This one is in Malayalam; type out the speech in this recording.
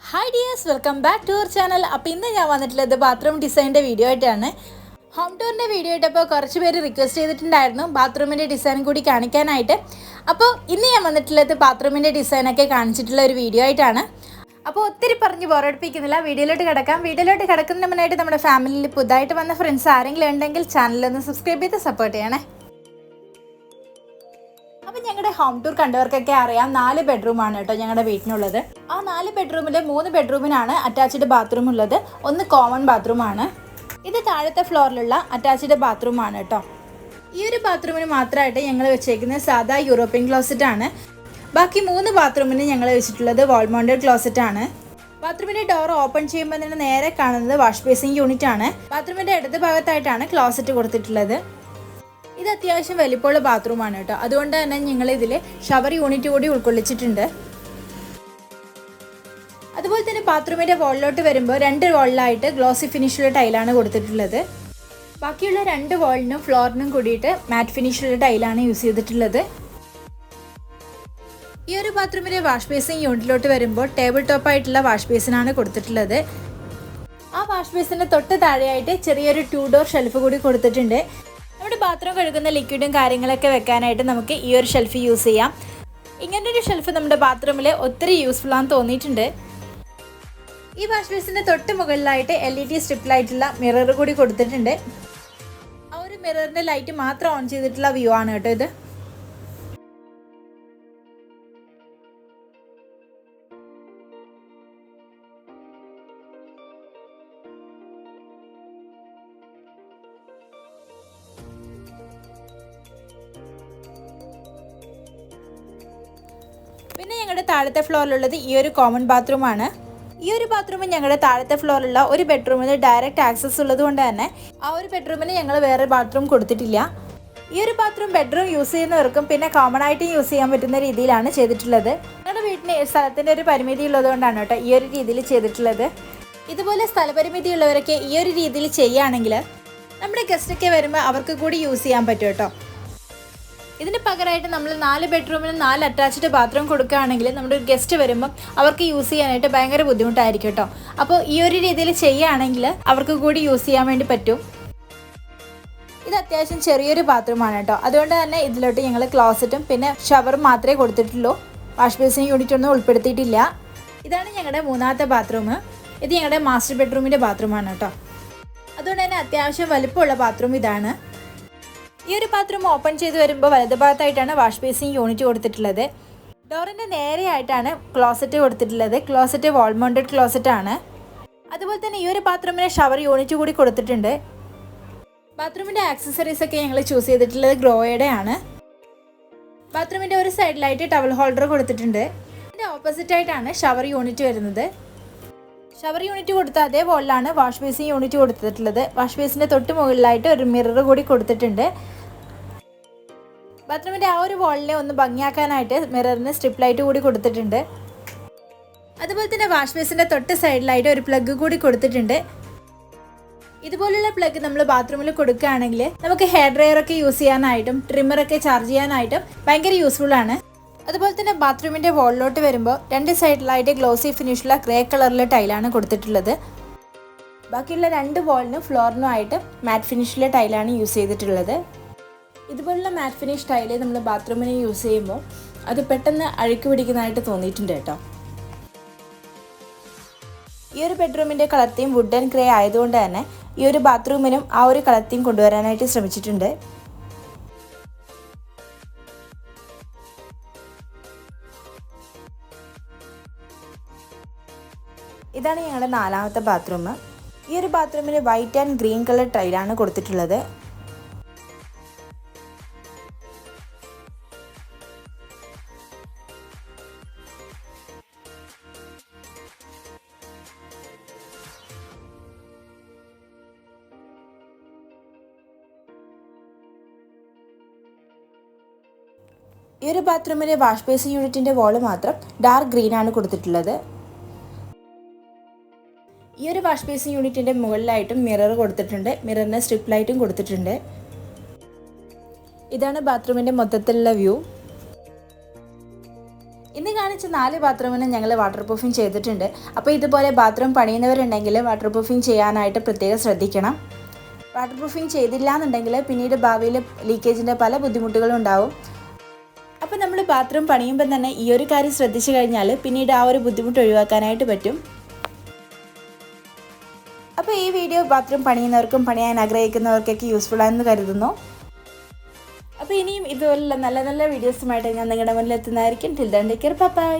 Hi dears, welcome back to our channel. അപ്പോൾ ഇന്ന് ഞാൻ വന്നിട്ടുള്ളത് ബാത്റൂം ഡിസൈനിൻ്റെ വീഡിയോ ആയിട്ടാണ്. ഹോം ടൂറിൻ്റെ വീഡിയോ ആയിട്ടപ്പോൾ കുറച്ച് പേര് റിക്വസ്റ്റ് ചെയ്തിട്ടുണ്ടായിരുന്നു ബാത്റൂമിൻ്റെ ഡിസൈൻ കൂടി കാണിക്കാനായിട്ട്. അപ്പോൾ ഇന്ന് ഞാൻ വന്നിട്ടുള്ളത് ബാത്റൂമിൻ്റെ ഡിസൈനൊക്കെ കാണിച്ചിട്ടുള്ള ഒരു വീഡിയോ ആയിട്ടാണ്. അപ്പോൾ ഒത്തിരി പറഞ്ഞ് ബോറടിപ്പിക്കുന്നില്ല, വീഡിയോയിലോട്ട് കിടക്കാം. വീഡിയോയിലോട്ട് കിടക്കുന്നതിന് മുന്നായിട്ട് നമ്മുടെ ഫാമിലിയിൽ പുതുതായിട്ട് വന്ന ഫ്രണ്ട്സ് ആരെങ്കിലും ഉണ്ടെങ്കിൽ ചാനലൊന്ന് സബ്സ്ക്രൈബ് ചെയ്ത് സപ്പോർട്ട് ചെയ്യണേ. അപ്പം ഞങ്ങളുടെ ഹോം ടൂർ കണ്ടവർക്കൊക്കെ അറിയാം, 4 ബെഡ്റൂമാണ് കേട്ടോ ഞങ്ങളുടെ വീട്ടിനുള്ളത്. ആ 4 ബെഡ്റൂമിൽ 3 ബെഡ്റൂമിനാണ് അറ്റാച്ച്ഡ് ബാത്റൂം ഉള്ളത്. ഒന്ന് കോമൺ ബാത്റൂമാണ്. ഇത് താഴത്തെ ഫ്ലോറിലുള്ള അറ്റാച്ച്ഡ് ബാത്റൂമാണ് കേട്ടോ. ഈ ഒരു ബാത്റൂമിന് മാത്രമായിട്ട് ഞങ്ങൾ വെച്ചേക്കുന്നത് സാധാ യൂറോപ്യൻ ക്ലോസറ്റ് ആണ്. ബാക്കി 3 ബാത്റൂമിന് ഞങ്ങൾ വെച്ചിട്ടുള്ളത് വാൾ മൗണ്ടഡ് ക്ലോസറ്റ് ആണ്. ബാത്റൂമിൻ്റെ ഡോർ ഓപ്പൺ ചെയ്യുമ്പോൾ തന്നെ നേരെ കാണുന്നത് വാഷ് ബേസിംഗ് യൂണിറ്റ് ആണ്. ബാത്റൂമിൻ്റെ ഇടത് ഭാഗത്തായിട്ടാണ് ക്ലോസറ്റ് കൊടുത്തിട്ടുള്ളത്. ഇത് അത്യാവശ്യം വലിപ്പമുള്ള ബാത്റൂമാണ് കേട്ടോ. അതുകൊണ്ട് തന്നെ ഞങ്ങൾ ഇതിൽ ഷവർ യൂണിറ്റ് കൂടി ഉൾക്കൊള്ളിച്ചിട്ടുണ്ട്. അതുപോലെ തന്നെ ബാത്റൂമിൻ്റെ വാളിലോട്ട് വരുമ്പോൾ 2 വാളിലായിട്ട് ഗ്ലോസി ഫിനിഷുള്ള ടൈലാണ് കൊടുത്തിട്ടുള്ളത്. ബാക്കിയുള്ള 2 വാളിനും ഫ്ലോറിനും കൂടിയിട്ട് മാറ്റ് ഫിനിഷുള്ള ടൈലാണ് യൂസ് ചെയ്തിട്ടുള്ളത്. ഈ ഒരു ബാത്റൂമിൻ്റെ വാഷ് ബേസിൻ യൂണിറ്റിലോട്ട് വരുമ്പോൾ ടേബിൾ ടോപ്പായിട്ടുള്ള വാഷ് ബേസിനാണ് കൊടുത്തിട്ടുള്ളത്. ആ വാഷ് ബേസിൻ്റെ തൊട്ട് താഴെയായിട്ട് ചെറിയൊരു 2 ഡോർ ഷെൽഫ് കൂടി കൊടുത്തിട്ടുണ്ട്. നമ്മുടെ ബാത്റൂം കഴുകുന്ന ലിക്വിഡും കാര്യങ്ങളൊക്കെ വെക്കാനായിട്ട് നമുക്ക് ഈ ഒരു ഷെൽഫ് യൂസ് ചെയ്യാം. ഇങ്ങനൊരു ഷെൽഫ് നമ്മുടെ ബാത്റൂമിൽ ഒത്തിരി യൂസ്ഫുൾ ആണെന്ന് തോന്നിയിട്ടുണ്ട്. ഈ വാഷ് ബേസിൻ്റെ തൊട്ട് മുകളിലായിട്ട് LED സ്ട്രിപ്പ് ലൈറ്റുള്ള മിറർ കൂടി കൊടുത്തിട്ടുണ്ട്. ആ ഒരു മിററിൻ്റെ ലൈറ്റ് മാത്രം ഓൺ ചെയ്തിട്ടുള്ള വ്യൂ ആണ് കേട്ടോ ഇത്. പിന്നെ ഞങ്ങളുടെ താഴത്തെ ഫ്ലോറിലുള്ളത് ഈ ഒരു കോമൺ ബാത്റൂമാണ്. ഈ ഒരു ബാത്റൂം ഞങ്ങളുടെ താഴത്തെ ഫ്ലോറിലുള്ള ഒരു ബെഡ്റൂമിന് ഡയറക്റ്റ് ആക്സസ് ഉള്ളത് കൊണ്ട് തന്നെ ആ ഒരു ബെഡ്റൂമിന് ഞങ്ങൾ വേറെ ബാത്റൂം കൊടുത്തിട്ടില്ല. ഈ ഒരു ബാത്റൂം ബെഡ്റൂം യൂസ് ചെയ്യുന്നവർക്കും പിന്നെ കോമൺ ആയിട്ട് യൂസ് ചെയ്യാൻ പറ്റുന്ന രീതിയിലാണ് ചെയ്തിട്ടുള്ളത്. ഞങ്ങളുടെ വീട്ടിന് സ്ഥലത്തിൻ്റെ ഒരു പരിമിതി ഉള്ളതുകൊണ്ടാണ് കേട്ടോ ഈ ഒരു രീതിയിൽ ചെയ്തിട്ടുള്ളത്. ഇതുപോലെ സ്ഥലപരിമിതി ഉള്ളവരൊക്കെ ഈ ഒരു രീതിയിൽ ചെയ്യുകയാണെങ്കിൽ നമ്മുടെ ഗസ്റ്റൊക്കെ വരുമ്പോൾ അവർക്ക് കൂടി യൂസ് ചെയ്യാൻ പറ്റും കേട്ടോ. ഇതിന് പകരമായിട്ട് നമ്മൾ 4 ബെഡ്റൂമിന് 4 അറ്റാച്ച്ഡ് ബാത്റൂം കൊടുക്കുകയാണെങ്കിൽ നമ്മുടെ ഗസ്റ്റ് വരുമ്പം അവർക്ക് യൂസ് ചെയ്യാനായിട്ട് ഭയങ്കര ബുദ്ധിമുട്ടായിരിക്കും കേട്ടോ. അപ്പോൾ ഈ ഒരു രീതിയിൽ ചെയ്യുകയാണെങ്കിൽ അവർക്ക് കൂടി യൂസ് ചെയ്യാൻ വേണ്ടി പറ്റും. ഇത് അത്യാവശ്യം ചെറിയൊരു ബാത്റൂമാണ് കേട്ടോ. അതുകൊണ്ട് തന്നെ ഇതിലോട്ട് ഞങ്ങൾ ക്ലോസറ്റും പിന്നെ ഷവറും മാത്രമേ കൊടുത്തിട്ടുള്ളൂ. വാഷ് ബേസിൻ യൂണിറ്റ് ഒന്നും ഉൾപ്പെടുത്തിയിട്ടില്ല. ഇതാണ് ഞങ്ങളുടെ 3ാമത്തെ ബാത്റൂം. ഇത് ഞങ്ങളുടെ മാസ്റ്റർ ബെഡ്റൂമിൻ്റെ ബാത്റൂമാണ് കേട്ടോ. അതുകൊണ്ട് തന്നെ അത്യാവശ്യം വലുപ്പമുള്ള ബാത്റൂം ഇതാണ്. ഈ ഒരു ബാത്റൂം ഓപ്പൺ ചെയ്ത് വരുമ്പോൾ വലതുഭാഗത്തായിട്ടാണ് വാഷ് ബേസിൻ യൂണിറ്റ് കൊടുത്തിട്ടുള്ളത്. ഡോറിൻ്റെ നേരെയായിട്ടാണ് ക്ലോസറ്റ് കൊടുത്തിട്ടുള്ളത്. ക്ലോസറ്റ് വാൾ മൗണ്ടഡ് ക്ലോസറ്റ് ആണ്. അതുപോലെ തന്നെ ഈ ഒരു ബാത്റൂമിന് ഷവർ യൂണിറ്റ് കൂടി കൊടുത്തിട്ടുണ്ട്. ബാത്റൂമിൻ്റെ ആക്സസറീസ് ഒക്കെ ഞങ്ങൾ ചൂസ് ചെയ്തിട്ടുള്ളത് ഗ്രോയുടെ ആണ്. ബാത്റൂമിൻ്റെ ഒരു സൈഡിലായിട്ട് ടവൽ ഹോൾഡർ കൊടുത്തിട്ടുണ്ട്. ഇതിൻ്റെ ഓപ്പോസിറ്റ് ആയിട്ടാണ് ഷവർ യൂണിറ്റ് വരുന്നത്. ഷവർ യൂണിറ്റ് കൊടുത്ത അതേ വോളിലാണ് വാഷ് ബേസിൻ യൂണിറ്റ് കൊടുത്തിട്ടുള്ളത്. വാഷ് ബേസിൻ്റെ തൊട്ട് മുകളിലായിട്ട് ഒരു മിറർ കൂടി കൊടുത്തിട്ടുണ്ട്. ബാത്റൂമിൻ്റെ ആ ഒരു വാളിനെ ഒന്ന് ഭംഗിയാക്കാനായിട്ട് മിററിന് സ്ട്രിപ്പ് ലൈറ്റ് കൂടി കൊടുത്തിട്ടുണ്ട്. അതുപോലെ തന്നെ വാഷ് ബേസിൻ്റെ തൊട്ട് സൈഡിലായിട്ട് ഒരു പ്ലഗ് കൂടി കൊടുത്തിട്ടുണ്ട്. ഇതുപോലുള്ള പ്ലഗ് നമ്മൾ ബാത്റൂമിൽ കൊടുക്കുകയാണെങ്കിൽ നമുക്ക് ഹെയർ ഡ്രയർ ഒക്കെ യൂസ് ചെയ്യാനായിട്ടും ട്രിമ്മറൊക്കെ ചാർജ് ചെയ്യാനായിട്ടും ഭയങ്കര യൂസ്ഫുൾ ആണ്. അതുപോലെ തന്നെ ബാത്റൂമിൻ്റെ വാളിലോട്ട് വരുമ്പോൾ 2 സൈഡിലായിട്ട് ഗ്ലോസി ഫിനിഷുള്ള ഗ്രേ കളറിലെ ടൈലാണ് കൊടുത്തിട്ടുള്ളത്. ബാക്കിയുള്ള 2 വാളിനും ഫ്ലോറിനും ആയിട്ട് മാറ്റ് ഫിനിഷിലെ ടൈലാണ് യൂസ് ചെയ്തിട്ടുള്ളത്. ഇതുപോലുള്ള മാറ്റ് ഫിനിഷ് ടൈല് നമ്മൾ ബാത്റൂമിന് യൂസ് ചെയ്യുമ്പോൾ അത് പെട്ടെന്ന് അഴുക്ക് പിടിക്കുന്നതായിട്ട് തോന്നിയിട്ടുണ്ട് കേട്ടോ. ഈ ഒരു ബെഡ്റൂമിൻ്റെ colour theme wood and grey ആയതുകൊണ്ട് തന്നെ ഈ ഒരു ബാത്റൂമിനും ആ ഒരു കളർ തീം കൊണ്ടുവരാനായിട്ട് ശ്രമിച്ചിട്ടുണ്ട്. ഇതാണ് ഞങ്ങളുടെ 4ാമത്തെ ബാത്റൂം. ഈ ഒരു ബാത്റൂമിന് വൈറ്റ് ആൻഡ് ഗ്രീൻ കളർ ടൈലാണ് കൊടുത്തിട്ടുള്ളത്. ഈ ഒരു ബാത്റൂമിലെ വാഷ് ബേസിൻ യൂണിറ്റിൻ്റെ വാള് മാത്രം ഡാർക്ക് ഗ്രീൻ ആണ് കൊടുത്തിട്ടുള്ളത്. ഈ ഒരു വാഷ് ബേസിൻ യൂണിറ്റിൻ്റെ മുകളിലായിട്ടും മിറർ കൊടുത്തിട്ടുണ്ട്. മിററിന് സ്ട്രിപ്പ് ലൈറ്റും കൊടുത്തിട്ടുണ്ട്. ഇതാണ് ബാത്റൂമിൻ്റെ മൊത്തത്തിലുള്ള വ്യൂ. ഇന്ന് കാണിച്ച 4 ബാത്റൂമിനും ഞങ്ങൾ വാട്ടർ പ്രൂഫിങ് ചെയ്തിട്ടുണ്ട്. അപ്പോൾ ഇതുപോലെ ബാത്റൂം പണിയുന്നവരുണ്ടെങ്കിൽ വാട്ടർ പ്രൂഫിങ് ചെയ്യാനായിട്ട് പ്രത്യേകം ശ്രദ്ധിക്കണം. വാട്ടർ പ്രൂഫിങ് ചെയ്തില്ല എന്നുണ്ടെങ്കിൽ പിന്നീട് ഭാവിയിൽ ലീക്കേജിൻ്റെ പല ബുദ്ധിമുട്ടുകളും ഉണ്ടാവും. അപ്പോൾ നമ്മൾ ബാത്റൂം പണിയുമ്പോൾ തന്നെ ഈ ഒരു കാര്യം ശ്രദ്ധിച്ചു കഴിഞ്ഞാൽ പിന്നീട് ആ ഒരു ബുദ്ധിമുട്ട് ഒഴിവാക്കാനായിട്ട് പറ്റും. അപ്പോൾ ഈ വീഡിയോ ബാത്റൂം പണിയുന്നവർക്കും പണിയാൻ ആഗ്രഹിക്കുന്നവർക്കൊക്കെ യൂസ്ഫുൾ ആണെന്ന് കരുതുന്നു. അപ്പോൾ ഇനിയും ഇതുപോലുള്ള നല്ല നല്ല വീഡിയോസുമായിട്ട് ഞാൻ നിങ്ങളുടെ മുന്നിൽ എത്തുന്നതായിരിക്കും. Till then take care, by.